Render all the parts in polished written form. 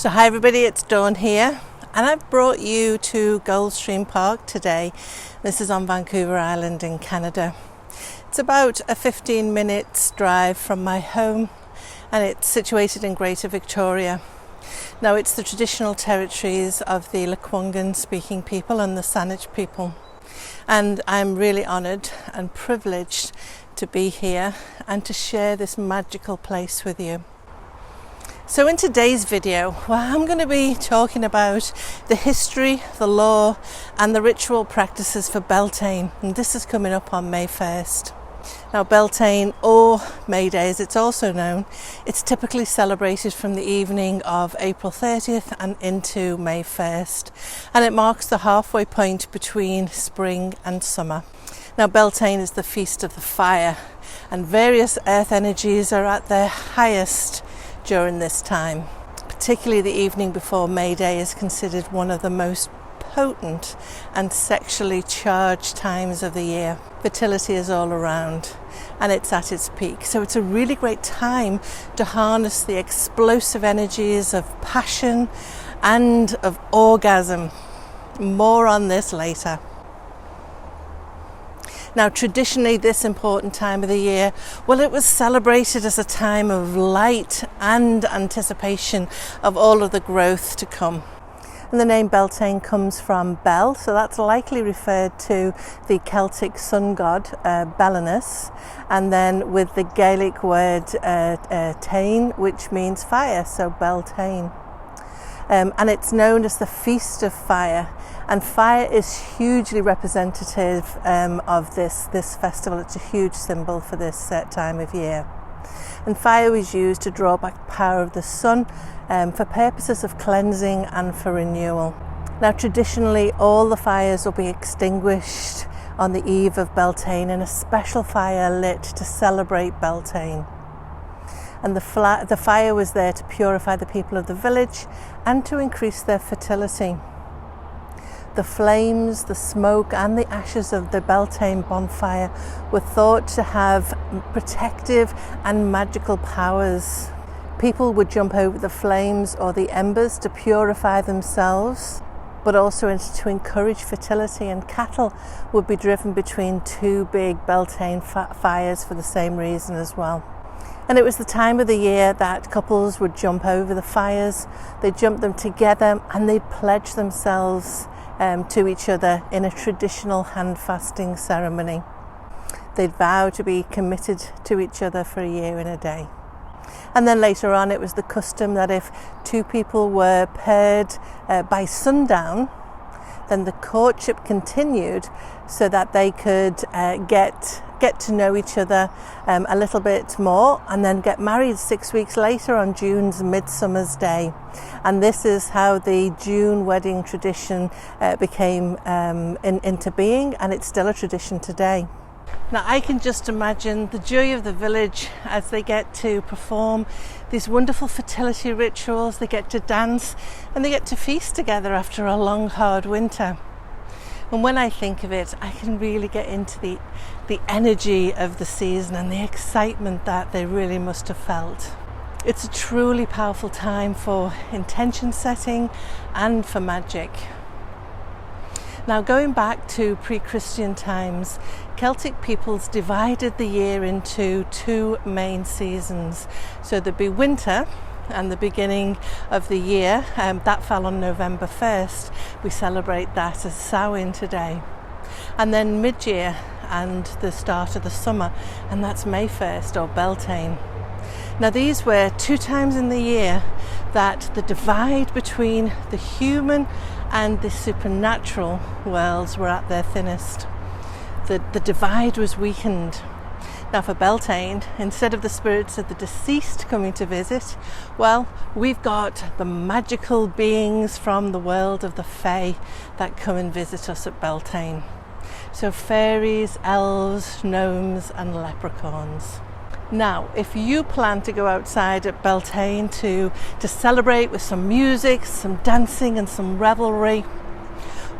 So hi everybody, it's Dawn here, and I've brought you to Goldstream Park today. This is on Vancouver Island in Canada. It's about a 15-minute drive from my home, and it's situated in Greater Victoria. Now it's the traditional territories of the Lekwungen speaking people and the Salish people, and I'm really honoured and privileged to be here and to share this magical place with you. So in today's video, I'm going to be talking about the history, the lore and the ritual practices for Beltane, and this is coming up on May 1st. Now Beltane, or May Day as it's also known, it's typically celebrated from the evening of April 30th and into May 1st, and it marks the halfway point between spring and summer. Now Beltane is the feast of the fire, and various earth energies are at their highest during this time. Particularly the evening before May Day is considered one of the most potent and sexually charged times of the year. Fertility is all around and it's at its peak. So it's a really great time to harness the explosive energies of passion and of orgasm. More on this later. Now, traditionally, this important time of the year, it was celebrated as a time of light and anticipation of all of the growth to come. And the name Beltane comes from Bel, so that's likely referred to the Celtic sun god, Belanus, and then with the Gaelic word Tane, which means fire, so Beltane. And it's known as the Feast of Fire, and fire is hugely representative of this festival. It's a huge symbol for this time of year. And fire was used to draw back the power of the sun for purposes of cleansing and for renewal. Now traditionally all the fires will be extinguished on the eve of Beltane and a special fire lit to celebrate Beltane. And the fire was there to purify the people of the village and to increase their fertility. The flames, the smoke and the ashes of the Beltane bonfire were thought to have protective and magical powers. People would jump over the flames or the embers to purify themselves, but also to encourage fertility, and cattle would be driven between two big Beltane fires for the same reason as well. And it was the time of the year that couples would jump over the fires. They'd jump them together and they'd pledge themselves to each other in a traditional hand fasting ceremony. They'd vow to be committed to each other for a year and a day. And then later on it was the custom that if two people were paired by sundown, then the courtship continued so that they could get to know each other a little bit more, and then get married 6 weeks later on June's Midsummer's Day. And this is how the June wedding tradition became into being, and it's still a tradition today. Now I can just imagine the joy of the village as they get to perform these wonderful fertility rituals. They get to dance and they get to feast together after a long hard winter. And when I think of it, I can really get into the energy of the season and the excitement that they really must have felt. It's a truly powerful time for intention setting and for magic. Now going back to pre-Christian times, Celtic peoples divided the year into two main seasons. So there'd be winter and the beginning of the year, that fell on November 1st. We celebrate that as Samhain today. And then mid-year and the start of the summer, and that's May 1st or Beltane. Now these were two times in the year that the divide between the human and the supernatural worlds were at their thinnest. The divide was weakened. Now for Beltane, instead of the spirits of the deceased coming to visit, we've got the magical beings from the world of the Fae that come and visit us at Beltane. So fairies, elves, gnomes and leprechauns. Now, if you plan to go outside at Beltane to celebrate with some music, some dancing and some revelry,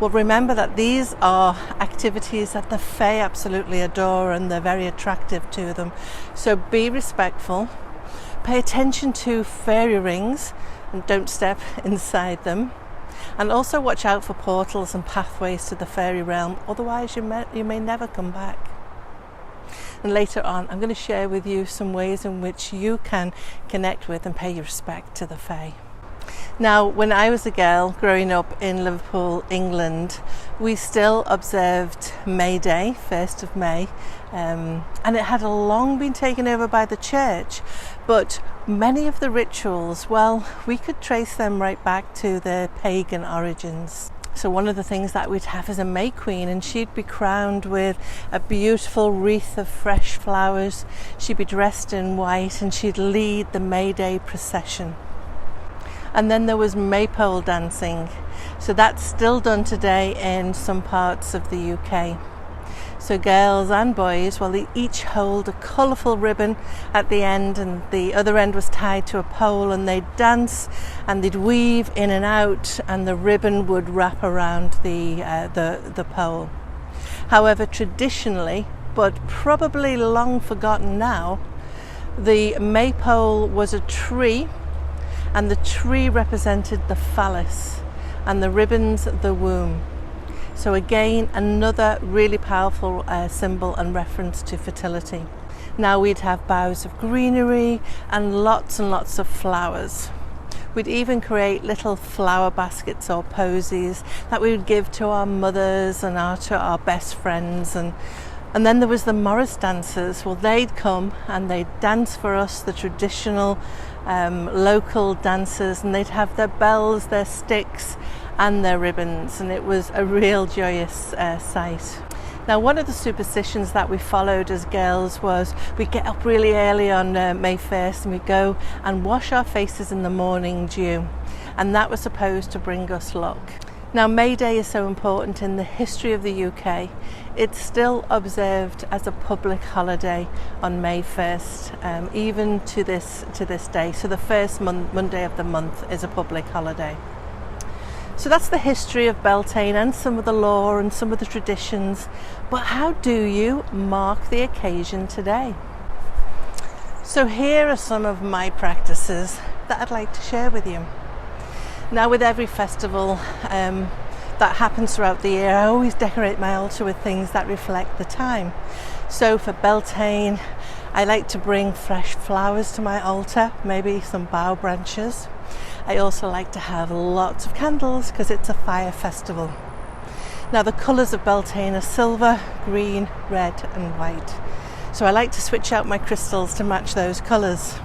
remember that these are activities that the Fae absolutely adore and they're very attractive to them. So be respectful, pay attention to fairy rings and don't step inside them. And also watch out for portals and pathways to the fairy realm, otherwise you may never come back. And later on, I'm going to share with you some ways in which you can connect with and pay your respect to the Fae. Now, when I was a girl growing up in Liverpool, England, we still observed May Day, 1st of May, and it had long been taken over by the church, but many of the rituals, well, we could trace them right back to their pagan origins. So one of the things that we'd have is a May Queen, and she'd be crowned with a beautiful wreath of fresh flowers. She'd be dressed in white and she'd lead the May Day procession. And then there was maypole dancing. So that's still done today in some parts of the UK. So girls and boys, well, they each hold a colourful ribbon at the end, and the other end was tied to a pole, and they'd dance and they'd weave in and out, and the ribbon would wrap around the pole. However, traditionally, but probably long forgotten now, the maypole was a tree, and the tree represented the phallus and the ribbons the womb. So again, another really powerful symbol and reference to fertility. Now we'd have boughs of greenery and lots of flowers. We'd even create little flower baskets or posies that we would give to our mothers and to our best friends. And then there was the Morris dancers. Well, they'd come and they'd dance for us, the traditional local dancers, and they'd have their bells, their sticks and their ribbons, and it was a real joyous sight. Now, one of the superstitions that we followed as girls was we'd get up really early on May 1st and we'd go and wash our faces in the morning dew, and that was supposed to bring us luck. Now, May Day is so important in the history of the UK. It's still observed as a public holiday on May 1st, even to this day. So the first Monday of the month is a public holiday. So that's the history of Beltane and some of the lore and some of the traditions. But how do you mark the occasion today? So here are some of my practices that I'd like to share with you. Now, with every festival that happens throughout the year, I always decorate my altar with things that reflect the time. So for Beltane, I like to bring fresh flowers to my altar, maybe some bough branches. I also like to have lots of candles because it's a fire festival. Now, the colours of Beltane are silver, green, red and white. So I like to switch out my crystals to match those colours.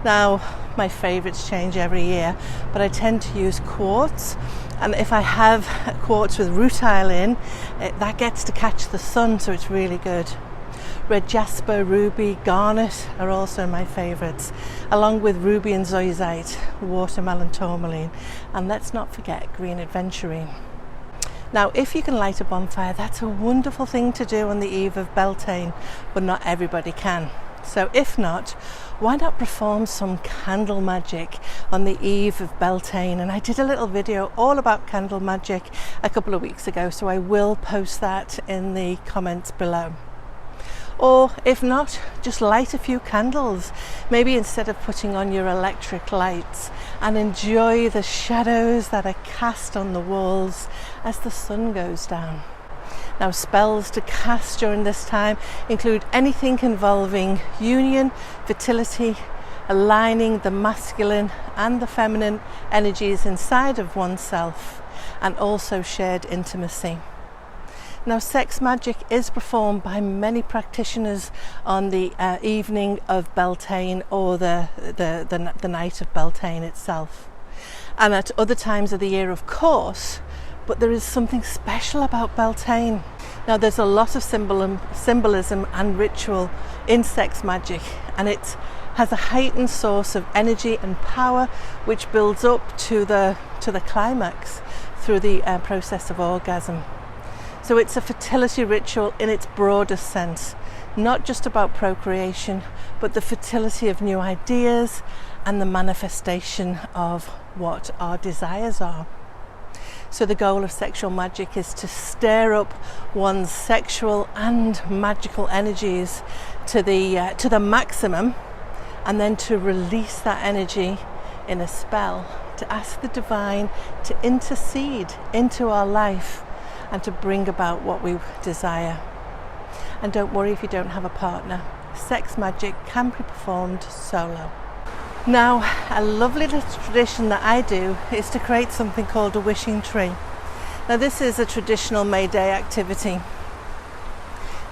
Now, my favourites change every year, but I tend to use quartz, and if I have quartz with rutile in, that gets to catch the sun, so it's really good. Red jasper, ruby, garnet are also my favourites, along with ruby and zoisite, watermelon tourmaline, and let's not forget green adventurine. Now, if you can light a bonfire, that's a wonderful thing to do on the eve of Beltane, but not everybody can. So if not, why not perform some candle magic on the eve of Beltane? And I did a little video all about candle magic a couple of weeks ago, so I will post that in the comments below. Or if not, just light a few candles, maybe instead of putting on your electric lights, and enjoy the shadows that are cast on the walls as the sun goes down. Now, spells to cast during this time include anything involving union, fertility, aligning the masculine and the feminine energies inside of oneself, and also shared intimacy. Now, sex magic is performed by many practitioners on the evening of Beltane or the night of Beltane itself, and at other times of the year, of course. But there is something special about Beltane. Now, there's a lot of symbolism and ritual in sex magic, and it has a heightened source of energy and power which builds up to the climax through the process of orgasm. So it's a fertility ritual in its broadest sense, not just about procreation, but the fertility of new ideas and the manifestation of what our desires are. So the goal of sexual magic is to stir up one's sexual and magical energies to the maximum, and then to release that energy in a spell to ask the divine to intercede into our life and to bring about what we desire. And don't worry if you don't have a partner. Sex magic can be performed solo. Now, a lovely little tradition that I do is to create something called a wishing tree. Now, this is a traditional May Day activity.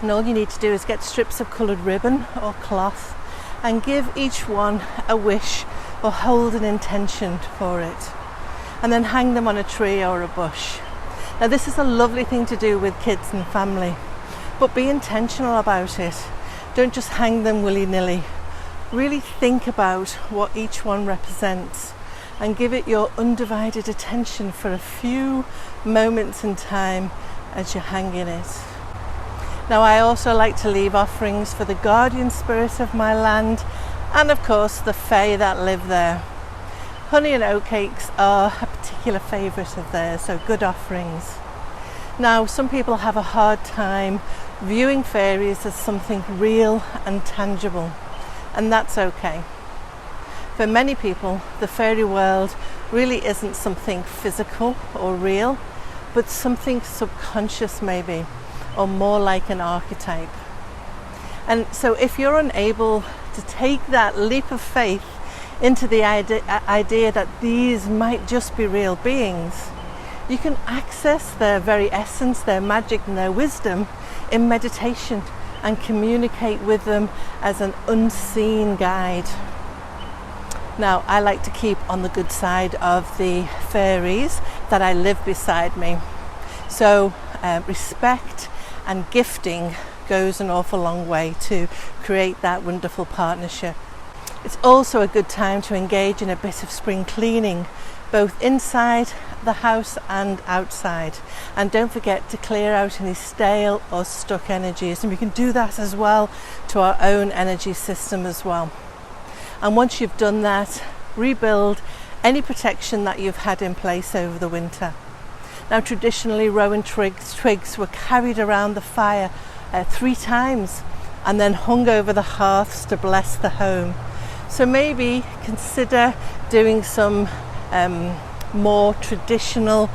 And all you need to do is get strips of coloured ribbon or cloth and give each one a wish or hold an intention for it. And then hang them on a tree or a bush. Now, this is a lovely thing to do with kids and family, but be intentional about it. Don't just hang them willy-nilly. Really think about what each one represents and give it your undivided attention for a few moments in time as you're hanging it. Now, I also like to leave offerings for the guardian spirit of my land and of course the fae that live there. Honey and oatcakes are a particular favourite of theirs, so good offerings. Now, some people have a hard time viewing fairies as something real and tangible, and that's okay. For many people, the fairy world really isn't something physical or real, but something subconscious maybe, or more like an archetype. And so if you're unable to take that leap of faith into the idea that these might just be real beings, you can access their very essence, their magic and their wisdom in meditation and communicate with them as an unseen guide. Now, I like to keep on the good side of the fairies that I live beside me. So respect and gifting goes an awful long way to create that wonderful partnership. It's also a good time to engage in a bit of spring cleaning, both inside the house and outside. And don't forget to clear out any stale or stuck energies. And we can do that as well to our own energy system as well. And once you've done that, rebuild any protection that you've had in place over the winter. Now, traditionally, rowan twigs were carried around the fire 3 times and then hung over the hearths to bless the home. So maybe consider doing some more traditional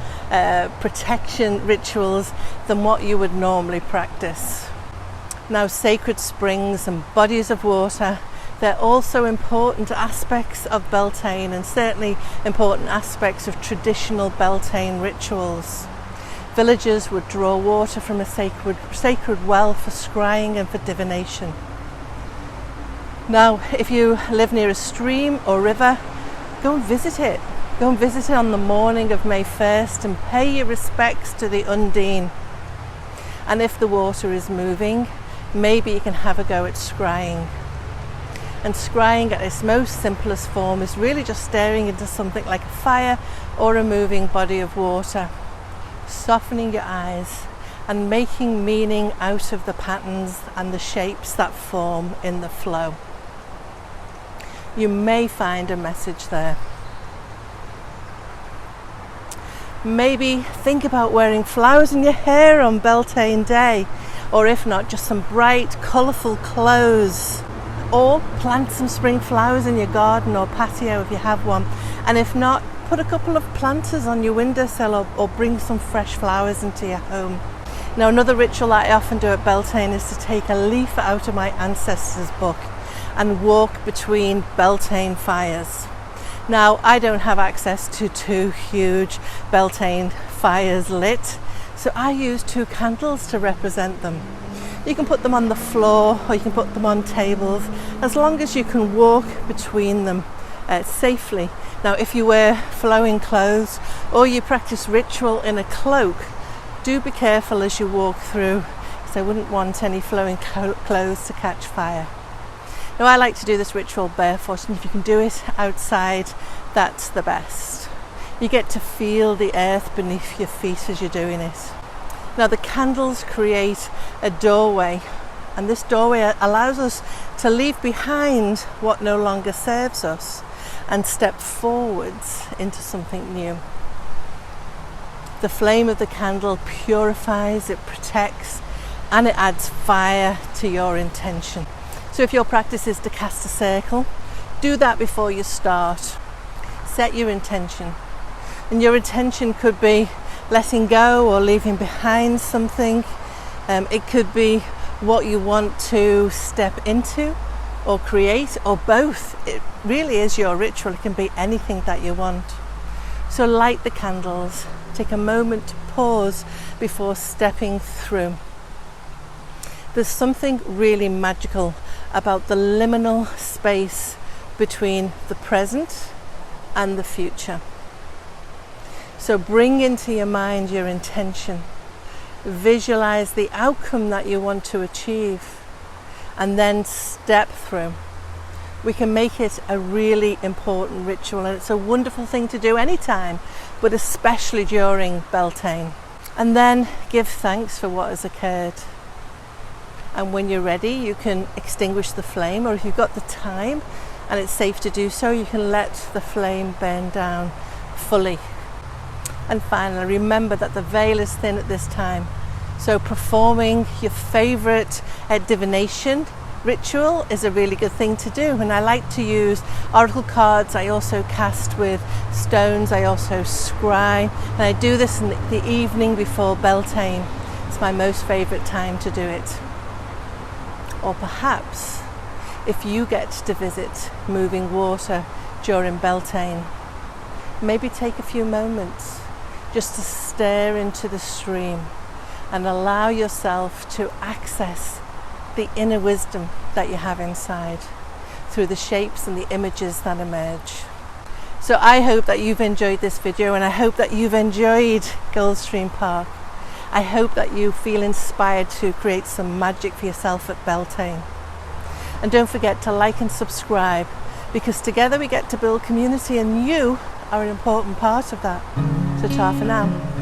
protection rituals than what you would normally practice. Now, sacred springs and bodies of water, they're also important aspects of Beltane and certainly important aspects of traditional Beltane rituals. Villagers would draw water from a sacred well for scrying and for divination. Now, if you live near a stream or river, go and visit it. Go and visit it on the morning of May 1st and pay your respects to the Undine. And if the water is moving, maybe you can have a go at scrying. And scrying at its most simplest form is really just staring into something like a fire or a moving body of water, softening your eyes and making meaning out of the patterns and the shapes that form in the flow. You may find a message there. Maybe think about wearing flowers in your hair on Beltane Day, or if not, just some bright, colourful clothes. Or plant some spring flowers in your garden or patio if you have one. And if not, put a couple of planters on your windowsill or bring some fresh flowers into your home. Now, another ritual that I often do at Beltane is to take a leaf out of my ancestors' book and walk between Beltane fires. Now, I don't have access to 2 huge Beltane fires lit, so I use 2 candles to represent them. You can put them on the floor or you can put them on tables, as long as you can walk between them safely. Now, if you wear flowing clothes or you practice ritual in a cloak, do be careful as you walk through, because I wouldn't want any flowing clothes to catch fire. Now, I like to do this ritual barefoot, and if you can do it outside, that's the best. You get to feel the earth beneath your feet as you're doing it. Now, the candles create a doorway, and this doorway allows us to leave behind what no longer serves us and step forwards into something new. The flame of the candle purifies, it protects, and it adds fire to your intention. So if your practice is to cast a circle, do that before you start. set your intention. And your intention could be letting go or leaving behind something. It could be what you want to step into or create, or both. It really is your ritual. It can be anything that you want. So light the candles. Take a moment to pause before stepping through. There's something really magical about the liminal space between the present and the future. So bring into your mind your intention. Visualize the outcome that you want to achieve, and then step through. We can make it a really important ritual, and it's a wonderful thing to do anytime, but especially during Beltane. And then give thanks for what has occurred. And when you're ready, you can extinguish the flame, or if you've got the time and it's safe to do so, you can let the flame burn down fully. And finally, remember that the veil is thin at this time. So performing your favourite divination ritual is a really good thing to do. And I like to use oracle cards. I also cast with stones. I also scry. And I do this in the evening before Beltane. It's my most favourite time to do it. Or perhaps if you get to visit moving water during Beltane, maybe take a few moments just to stare into the stream and allow yourself to access the inner wisdom that you have inside through the shapes and the images that emerge. So I hope that you've enjoyed this video, and I hope that you've enjoyed Goldstream Park. I hope that you feel inspired to create some magic for yourself at Beltane. And don't forget to like and subscribe, because together we get to build community, and you are an important part of that. So ta for now.